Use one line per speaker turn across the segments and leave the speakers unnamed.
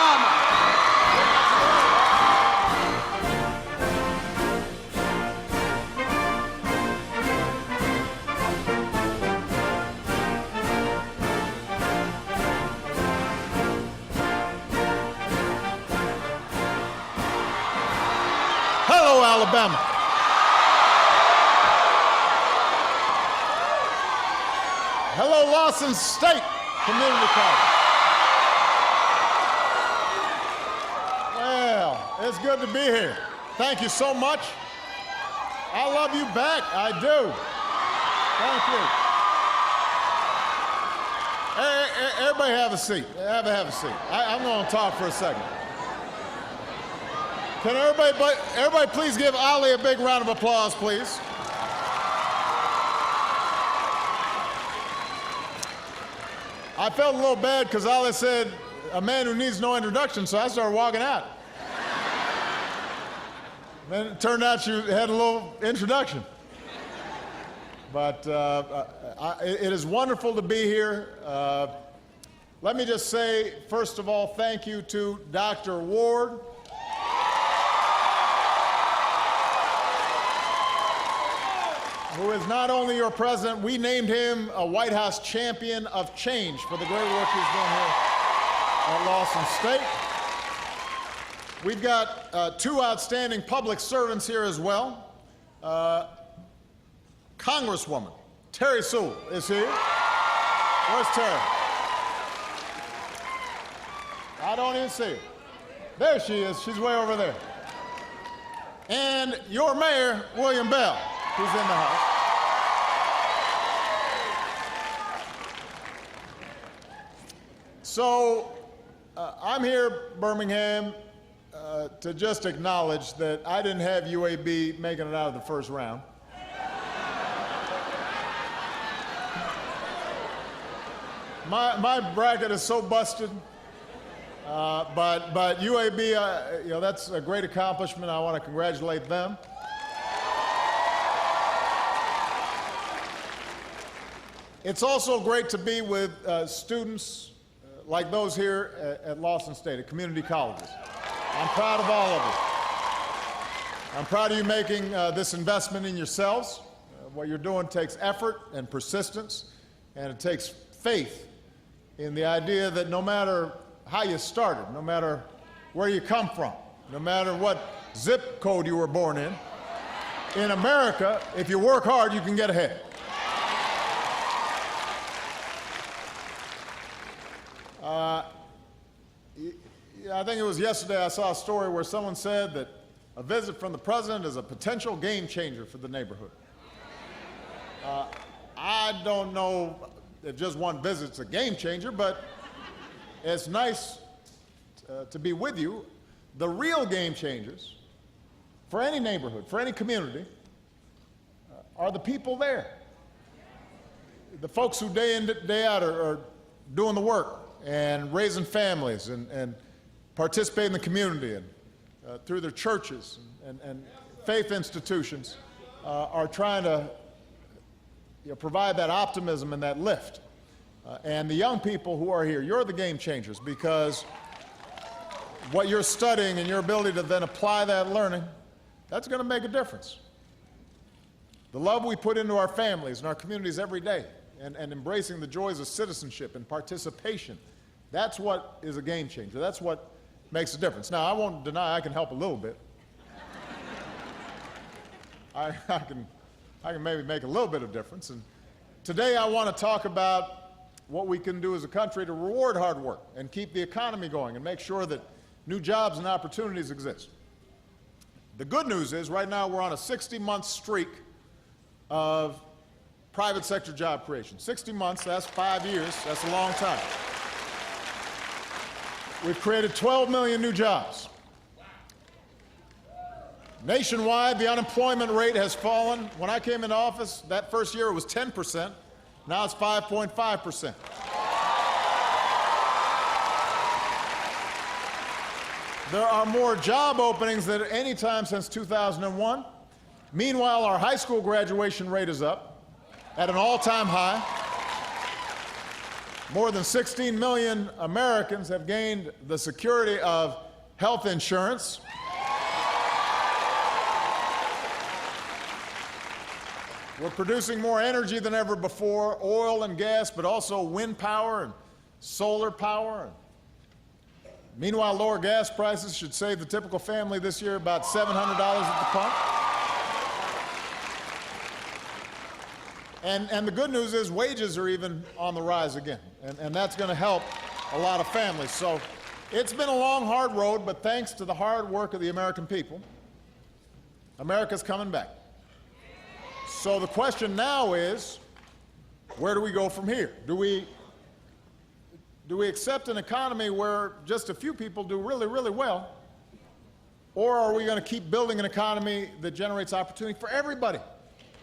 Alabama.
Hello, Alabama. Hello, Lawson State Community College. Well, it's good to be here. Thank you so much. I love you back. I do. Thank you. Everybody have a seat. Have a seat. I'm going to talk for a second. Can everybody please give Ali a big round of applause, please? I felt a little bad because Ali said, a man who needs no introduction, so I started walking out. Then it turned out she had a little introduction. But it is wonderful to be here. Let me just say, first of all, thank you to Dr. Ward. Who is not only your president, we named him a White House champion of change for the great work he's done here at Lawson State. We've got two outstanding public servants here as well. Congresswoman Terry Sewell is here. Where's Terry? I don't even see her. There she is. She's way over there. And your mayor, William Bell, who's in the house. So I'm here, Birmingham, to just acknowledge that I didn't have UAB making it out of the first round. My bracket is so busted, but UAB, that's a great accomplishment. I want to congratulate them. It's also great to be with students like those here at Lawson State, at community colleges. I'm proud of all of you. I'm proud of you making this investment in yourselves. What you're doing takes effort and persistence, and it takes faith in the idea that no matter how you started, no matter where you come from, no matter what zip code you were born in America, if you work hard, you can get ahead. I think it was yesterday I saw a story where someone said that a visit from the president is a potential game changer for the neighborhood. I don't know if just one visit's a game changer, but it's nice to be with you. The real game changers for any neighborhood, for any community, are the people there. The folks who day in, day out are doing the work and raising families and participate in the community and through their churches and faith institutions are trying to provide that optimism and that lift. And the young people who are here, you're the game changers, because what you're studying and your ability to then apply that learning, that's going to make a difference. The love we put into our families and our communities every day and embracing the joys of citizenship and participation, that's what is a game changer. That's what makes a difference. Now, I won't deny I can help a little bit. I can maybe make a little bit of difference. And today I want to talk about what we can do as a country to reward hard work and keep the economy going and make sure that new jobs and opportunities exist. The good news is right now we're on a 60-month streak of private sector job creation. 60 months, that's 5 years, that's a long time. We've created 12 million new jobs. Nationwide, the unemployment rate has fallen. When I came into office, that first year it was 10%. Now it's 5.5%. There are more job openings than at any time since 2001. Meanwhile, our high school graduation rate is up at an all-time high. More than 16 million Americans have gained the security of health insurance. We're producing more energy than ever before, oil and gas, but also wind power and solar power. Meanwhile, lower gas prices should save the typical family this year about $700 at the pump. And the good news is wages are even on the rise again, and that's going to help a lot of families. So it's been a long, hard road, but thanks to the hard work of the American people, America's coming back. So the question now is, where do we go from here? Do we accept an economy where just a few people do really, really well, or are we going to keep building an economy that generates opportunity for everybody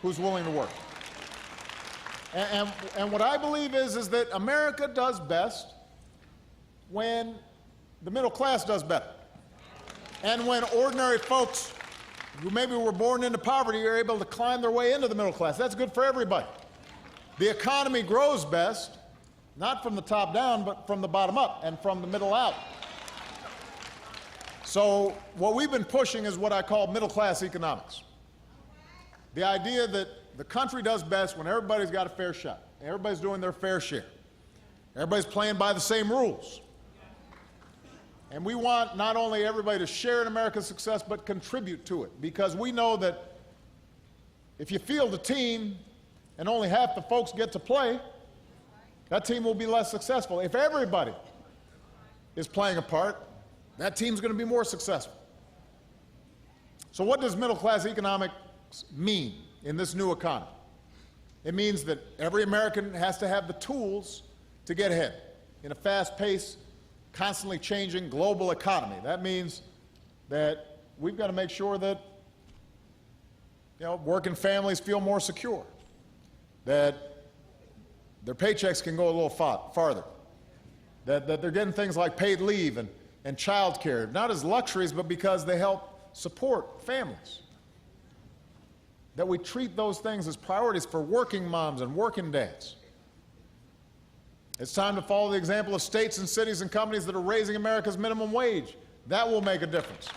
who's willing to work? And what I believe is that America does best when the middle class does better, and when ordinary folks who maybe were born into poverty are able to climb their way into the middle class. That's good for everybody. The economy grows best, not from the top down, but from the bottom up and from the middle out. So what we've been pushing is what I call middle class economics. The idea that the country does best when everybody's got a fair shot. Everybody's doing their fair share. Everybody's playing by the same rules. And we want not only everybody to share in America's success, but contribute to it, because we know that if you field a team and only half the folks get to play, that team will be less successful. If everybody is playing a part, that team's going to be more successful. So what does middle-class economics mean in this new economy? It means that every American has to have the tools to get ahead in a fast-paced, constantly changing global economy. That means that we've got to make sure that working families feel more secure, that their paychecks can go a little farther, that they're getting things like paid leave and child care, not as luxuries, but because they help support families, that we treat those things as priorities for working moms and working dads. It's time to follow the example of states and cities and companies that are raising America's minimum wage. That will make a difference.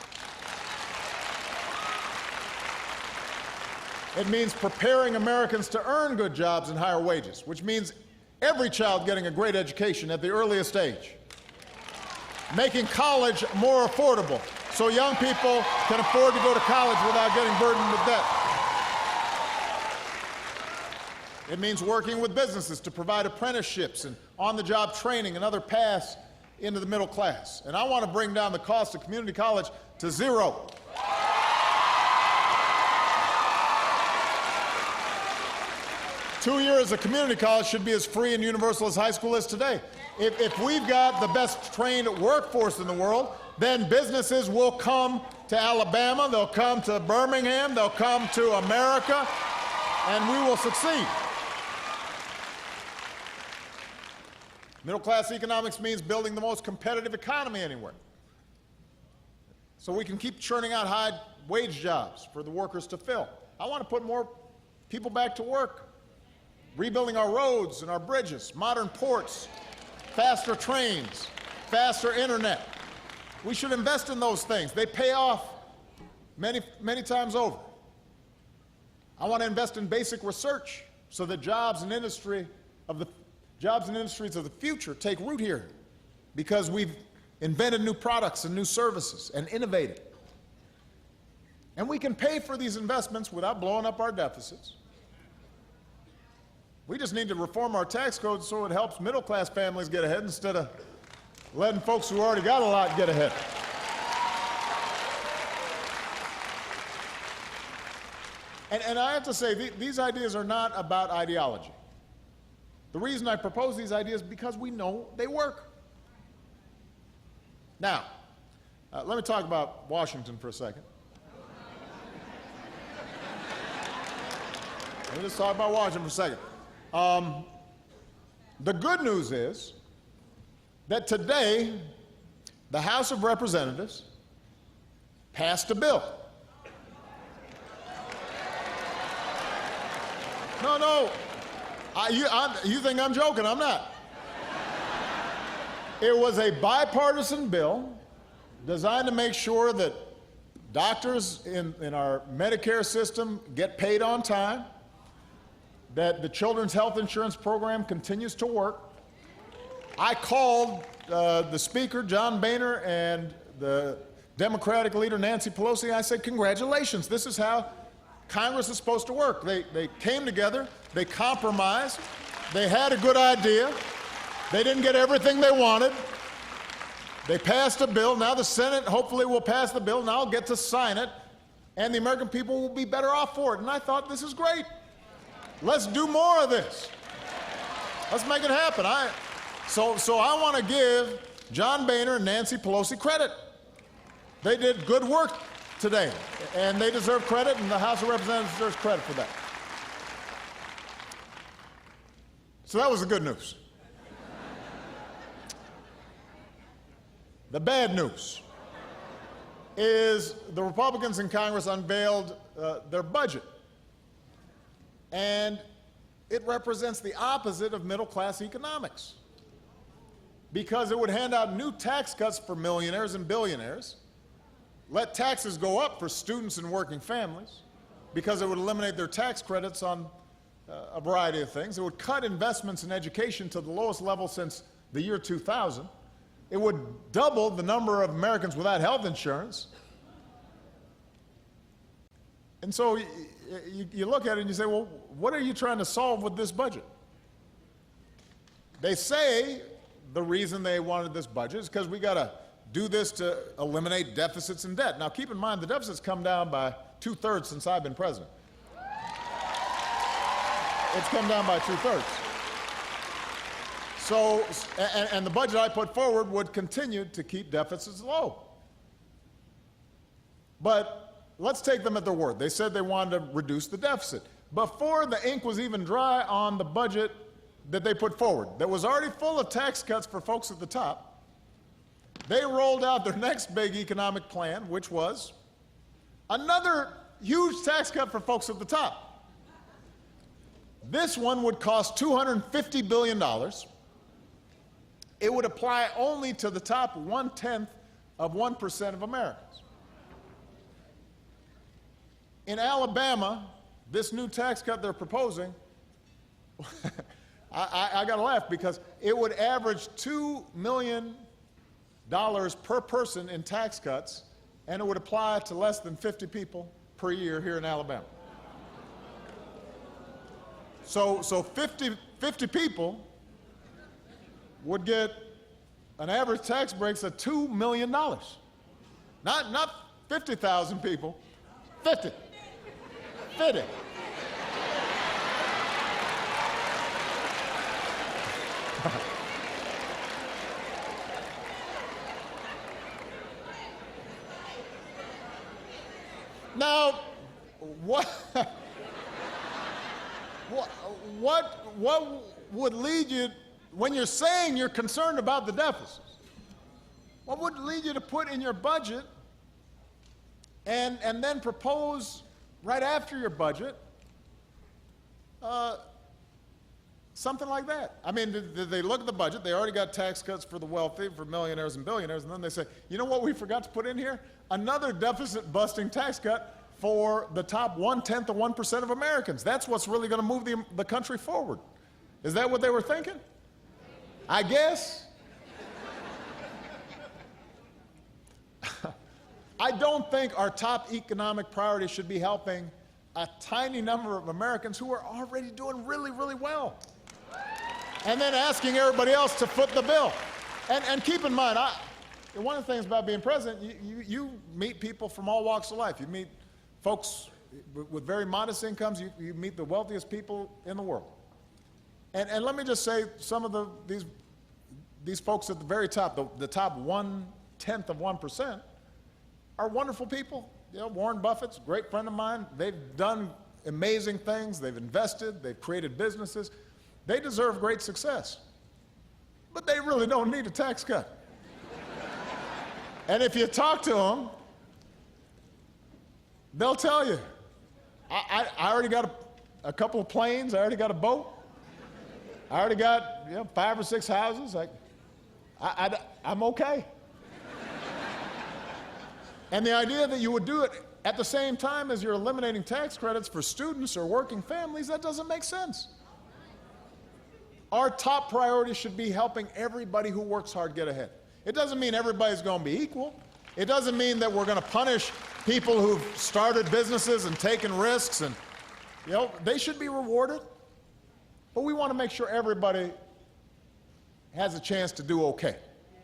It means preparing Americans to earn good jobs and higher wages, which means every child getting a great education at the earliest age. Making college more affordable so young people can afford to go to college without getting burdened with debt. It means working with businesses to provide apprenticeships and on-the-job training and other paths into the middle class. And I want to bring down the cost of community college to zero. Two years of community college should be as free and universal as high school is today. If we've got the best trained workforce in the world, then businesses will come to Alabama, they'll come to Birmingham, they'll come to America, and we will succeed. Middle-class economics means building the most competitive economy anywhere, so we can keep churning out high-wage jobs for the workers to fill. I want to put more people back to work, rebuilding our roads and our bridges, modern ports, faster trains, faster internet. We should invest in those things. They pay off many, many times over. I want to invest in basic research so that jobs and industries of the future take root here, because we've invented new products and new services and innovated. And we can pay for these investments without blowing up our deficits. We just need to reform our tax code so it helps middle-class families get ahead instead of letting folks who already got a lot get ahead. And I have to say, these ideas are not about ideology. The reason I propose these ideas is because we know they work. Now, let me talk about Washington for a second. Let me just talk about Washington for a second. The good news is that today, the House of Representatives passed a bill. No, you think I'm joking? I'm not. It was a bipartisan bill designed to make sure that doctors in our Medicare system get paid on time, that the Children's Health Insurance Program continues to work. I called the Speaker, John Boehner, and the Democratic leader, Nancy Pelosi. I said, congratulations, this is how Congress is supposed to work. They came together, they compromised, they had a good idea, they didn't get everything they wanted. They passed a bill. Now the Senate hopefully will pass the bill, and I'll get to sign it, and the American people will be better off for it. And I thought, this is great. Let's do more of this. Let's make it happen. So I want to give John Boehner and Nancy Pelosi credit. They did good work today, and they deserve credit, and the House of Representatives deserves credit for that. So that was the good news. The bad news is the Republicans in Congress unveiled their budget, and it represents the opposite of middle-class economics, because it would hand out new tax cuts for millionaires and billionaires, let taxes go up for students and working families, because it would eliminate their tax credits on a variety of things. It would cut investments in education to the lowest level since the year 2000. It would double the number of Americans without health insurance. And so you look at it and you say, well, what are you trying to solve with this budget? They say the reason they wanted this budget is because we got to do this to eliminate deficits and debt. Now, keep in mind, the deficit's come down by 2/3 since I've been president. It's come down by 2/3. So, and the budget I put forward would continue to keep deficits low. But let's take them at their word. They said they wanted to reduce the deficit. Before the ink was even dry on the budget that they put forward, that was already full of tax cuts for folks at the top, they rolled out their next big economic plan, which was another huge tax cut for folks at the top. This one would cost $250 billion. It would apply only to the top 1/10 of 1% of Americans. In Alabama, this new tax cut they're proposing, I got to laugh because it would average $2 million per person in tax cuts, and it would apply to less than 50 people per year here in Alabama. So 50 people would get an average tax breaks of $2 million. Not 50,000 people, 50. 50. Now, what would lead you, when you're saying you're concerned about the deficits, what would lead you to put in your budget and then propose right after your budget something like that? I mean, did they look at the budget? They already got tax cuts for the wealthy, for millionaires and billionaires, and then they say, you know what we forgot to put in here? Another deficit-busting tax cut for the top 1/10 of 1% of Americans. That's what's really going to move the country forward. Is that what they were thinking? I guess. I don't think our top economic priority should be helping a tiny number of Americans who are already doing really, really well, and then asking everybody else to foot the bill. And keep in mind, one of the things about being president, you meet people from all walks of life. You meet folks with very modest incomes. You meet the wealthiest people in the world. And let me just say, some of these folks at the very top, the top 1/10 of 1%, are wonderful people. You know, Warren Buffett's a great friend of mine. They've done amazing things. They've invested. They've created businesses. They deserve great success. But they really don't need a tax cut. And if you talk to them, they'll tell you, I already got a couple of planes. I already got a boat. I already got 5 or 6 houses. I'm okay. And the idea that you would do it at the same time as you're eliminating tax credits for students or working families, that doesn't make sense. Our top priority should be helping everybody who works hard get ahead. It doesn't mean everybody's going to be equal. It doesn't mean that we're going to punish people who've started businesses and taken risks, and they should be rewarded. But we want to make sure everybody has a chance to do okay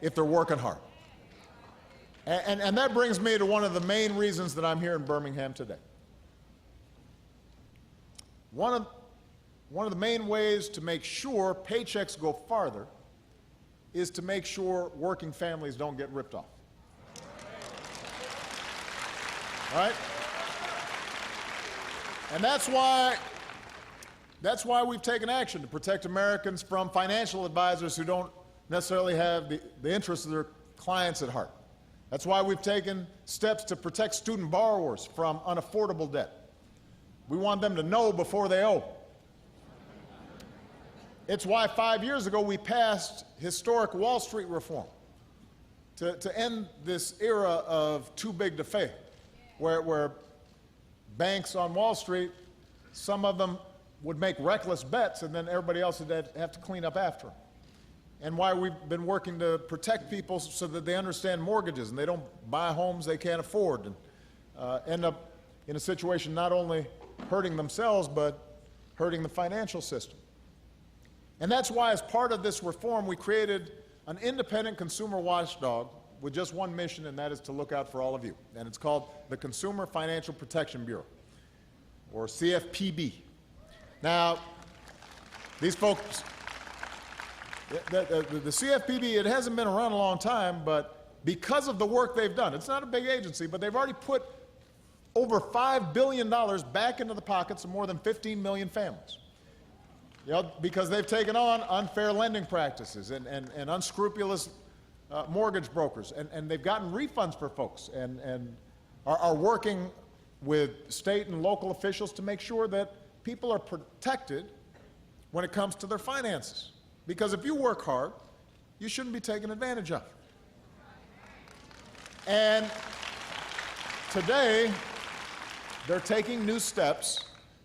if they're working hard. And that brings me to one of the main reasons that I'm here in Birmingham today. One of the main ways to make sure paychecks go farther is to make sure working families don't get ripped off. All right? And that's why we've taken action to protect Americans from financial advisors who don't necessarily have the interests of their clients at heart. That's why we've taken steps to protect student borrowers from unaffordable debt. We want them to know before they owe. It's why 5 years ago we passed historic Wall Street reform to end this era of too big to fail, where banks on Wall Street, some of them would make reckless bets and then everybody else would have to clean up after them. And why we've been working to protect people so that they understand mortgages and they don't buy homes they can't afford and end up in a situation not only hurting themselves but hurting the financial system. And that's why, as part of this reform, we created an independent consumer watchdog with just one mission, and that is to look out for all of you. And it's called the Consumer Financial Protection Bureau, or Cfpb. Now, these folks, the Cfpb, it hasn't been around a long time, but because of the work they've done, it's not a big agency, but they've already put over $5 billion back into the pockets of more than 15 million families. Because they've taken on unfair lending practices and unscrupulous mortgage brokers, and they've gotten refunds for folks and are working with state and local officials to make sure that people are protected when it comes to their finances. Because if you work hard, you shouldn't be taken advantage of. And today, they're taking new steps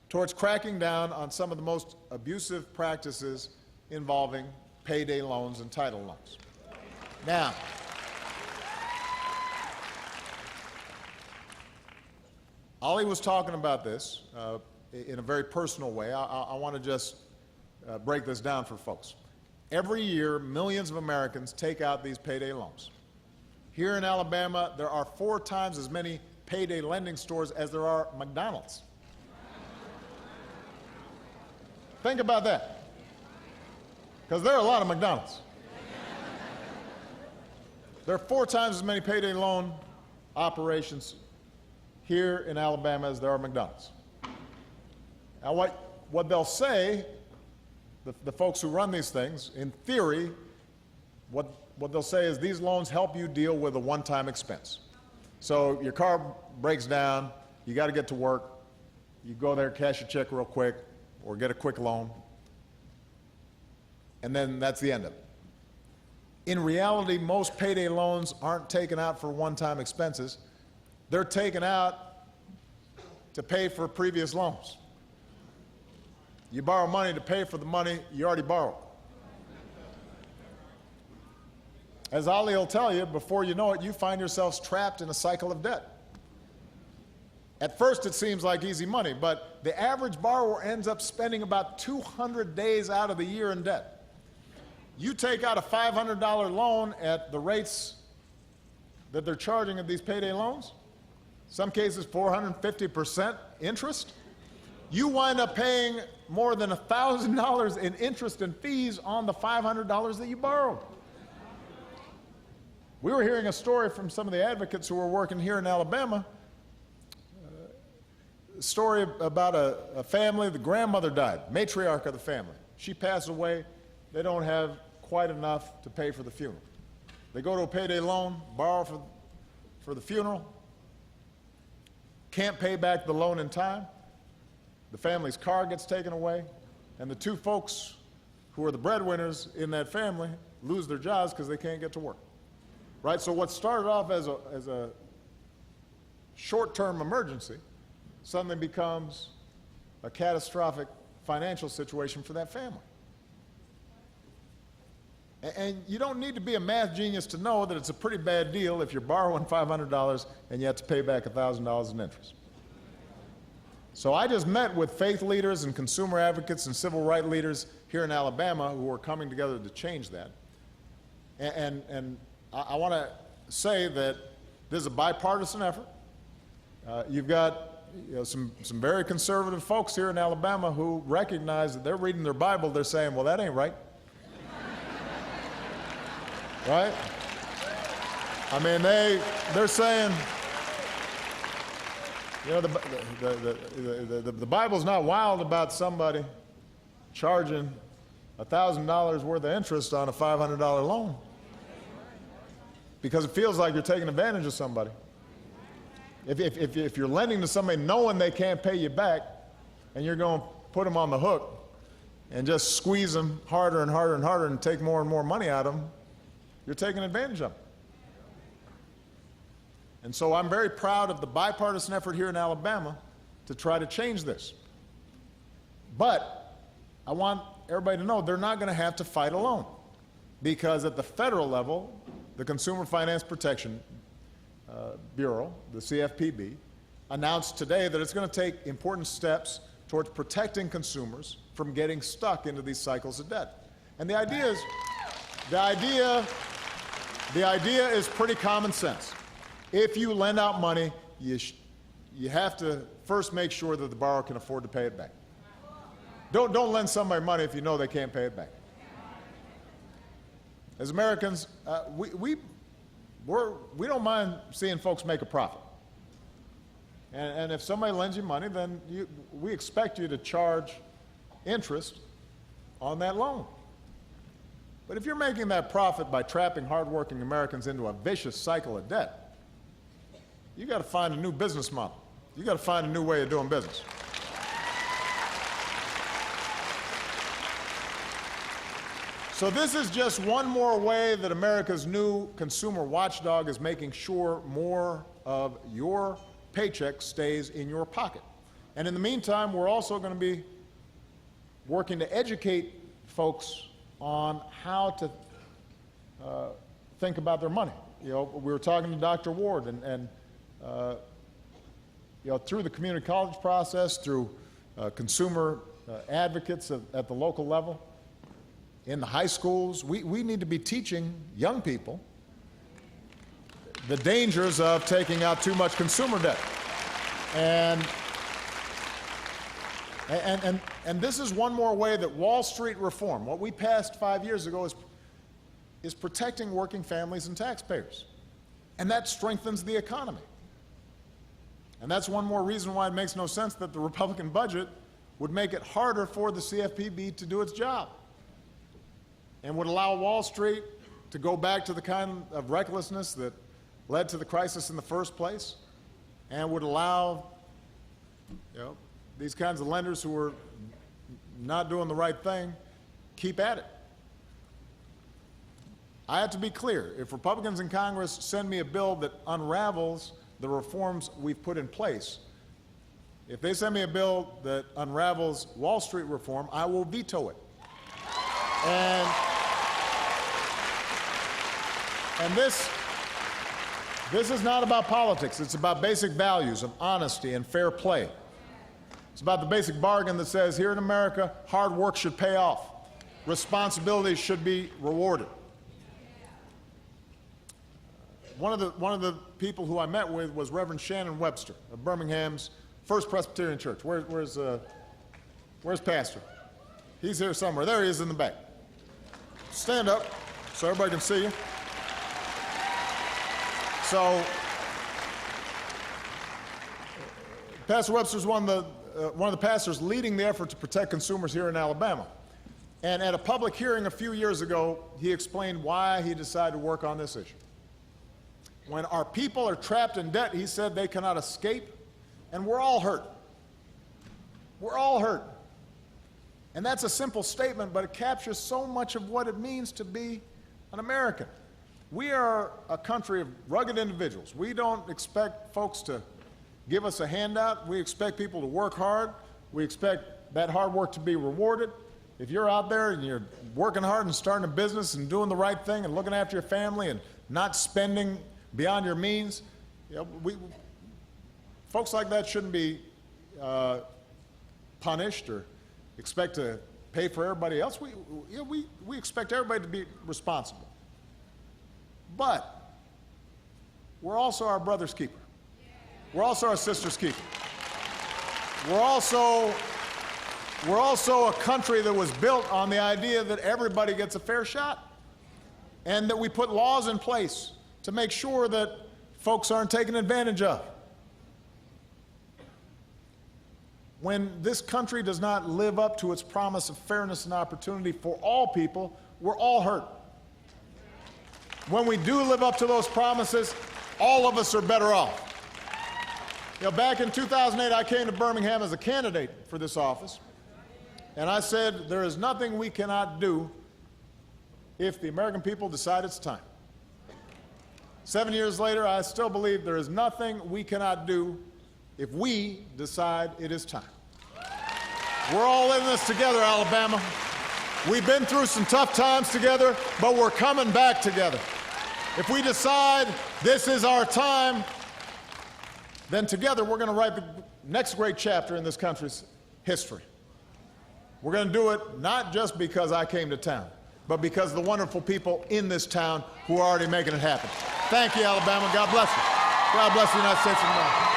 towards cracking down on some of the most abusive practices involving payday loans and title loans. Now, Ollie was talking about this in a very personal way. I want to just break this down for folks. Every year, millions of Americans take out these payday loans. Here in Alabama, there are 4 times as many payday lending stores as there are McDonald's. Think about that, because there are a lot of McDonald's. There are 4 times as many payday loan operations here in Alabama as there are McDonald's. Now, what they'll say, the folks who run these things, in theory, what they'll say is these loans help you deal with a one-time expense. So your car breaks down, you got to get to work, you go there, cash your check real quick, or get a quick loan, and then that's the end of it. In reality, most payday loans aren't taken out for one-time expenses. They're taken out to pay for previous loans. You borrow money to pay for the money you already borrowed. As Ollie will tell you, before you know it, you find yourselves trapped in a cycle of debt. At first, it seems like easy money, but the average borrower ends up spending about 200 days out of the year in debt. You take out a $500 loan at the rates that they're charging at these payday loans, some cases 450% interest. You wind up paying more than $1,000 in interest and fees on the $500 that you borrowed. We were hearing a story from some of the advocates who were working here in Alabama, a story about a family. The grandmother died, matriarch of the family. She passed away. They don't have quite enough to pay for the funeral. They go to a payday loan, borrow for the funeral, can't pay back the loan in time. The family's car gets taken away, and the 2 folks who are the breadwinners in that family lose their jobs because they can't get to work. Right? So what started off as a short-term emergency suddenly becomes a catastrophic financial situation for that family. And you don't need to be a math genius to know that it's a pretty bad deal if you're borrowing $500 and you have to pay back $1,000 in interest. So I just met with faith leaders and consumer advocates and civil rights leaders here in Alabama who are coming together to change that. And I want to say that this is a bipartisan effort. You've got some very conservative folks here in Alabama who recognize that they're reading their Bible, they're saying, well, that ain't right. Right? I mean, they're saying, you know, the Bible's not wild about somebody charging $1,000 worth of interest on a $500 loan because it feels like you're taking advantage of somebody. If you're lending to somebody knowing they can't pay you back and you're going to put them on the hook and just squeeze them harder and harder and harder and take more and more money out of them, you're taking advantage of them. And so I'm very proud of the bipartisan effort here in Alabama to try to change this. But I want everybody to know they're not going to have to fight alone, because at the federal level, the Consumer Finance Protection Bureau, the Cfpb, announced today that it's going to take important steps towards protecting consumers from getting stuck into these cycles of debt. And the idea is pretty common sense. If you lend out money, you have to first make sure that the borrower can afford to pay it back. Don't lend somebody money if you know they can't pay it back. As Americans, we don't mind seeing folks make a profit. And if somebody lends you money, then we expect you to charge interest on that loan. But if you're making that profit by trapping hardworking Americans into a vicious cycle of debt, you got to find a new business model. You got to find a new way of doing business. So this is just one more way that America's new consumer watchdog is making sure more of your paycheck stays in your pocket. And in the meantime, we're also going to be working to educate folks on how to think about their money. You know, we were talking to Dr. Ward, and you know, through the community college process, through consumer advocates at the local level, in the high schools, we need to be teaching young people the dangers of taking out too much consumer debt. And this is one more way that Wall Street reform, what we passed 5 years ago, is protecting working families and taxpayers. And that strengthens the economy. And that's one more reason why it makes no sense that the Republican budget would make it harder for the CFPB to do its job and would allow Wall Street to go back to the kind of recklessness that led to the crisis in the first place, and would allow, you know, these kinds of lenders who are not doing the right thing keep at it. I have to be clear. If Republicans in Congress send me a bill that unravels the reforms we've put in place, if they send me a bill that unravels Wall Street reform, I will veto it. And this is not about politics. It's about basic values of honesty and fair play. It's about the basic bargain that says here in America, hard work should pay off. Responsibility should be rewarded. One of the people who I met with was Reverend Shannon Webster of Birmingham's First Presbyterian Church. Where's Pastor? He's here somewhere. There he is in the back. Stand up so everybody can see you. So, Pastor Webster's one of the pastors leading the effort to protect consumers here in Alabama. And at a public hearing a few years ago, he explained why he decided to work on this issue. When our people are trapped in debt, he said they cannot escape, and we're all hurt. We're all hurt. And that's a simple statement, but it captures so much of what it means to be an American. We are a country of rugged individuals. We don't expect folks to give us a handout. We expect people to work hard. We expect that hard work to be rewarded. If you're out there and you're working hard and starting a business and doing the right thing and looking after your family and not spending beyond your means, you know, folks like that shouldn't be punished or expect to pay for everybody else. We expect everybody to be responsible. But we're also our brother's keeper. We're also our sister's keeper. We're also a country that was built on the idea that everybody gets a fair shot, and that we put laws in place to make sure that folks aren't taken advantage of. When this country does not live up to its promise of fairness and opportunity for all people, we're all hurt. When we do live up to those promises, all of us are better off. You know, back in 2008, I came to Birmingham as a candidate for this office, and I said, there is nothing we cannot do if the American people decide it's time. 7 years later, I still believe there is nothing we cannot do if we decide it is time. We're all in this together, Alabama. We've been through some tough times together, but we're coming back together. If we decide this is our time, then together we're going to write the next great chapter in this country's history. We're going to do it not just because I came to town, but because of the wonderful people in this town who are already making it happen. Thank you, Alabama. God bless you. God bless the United States of America.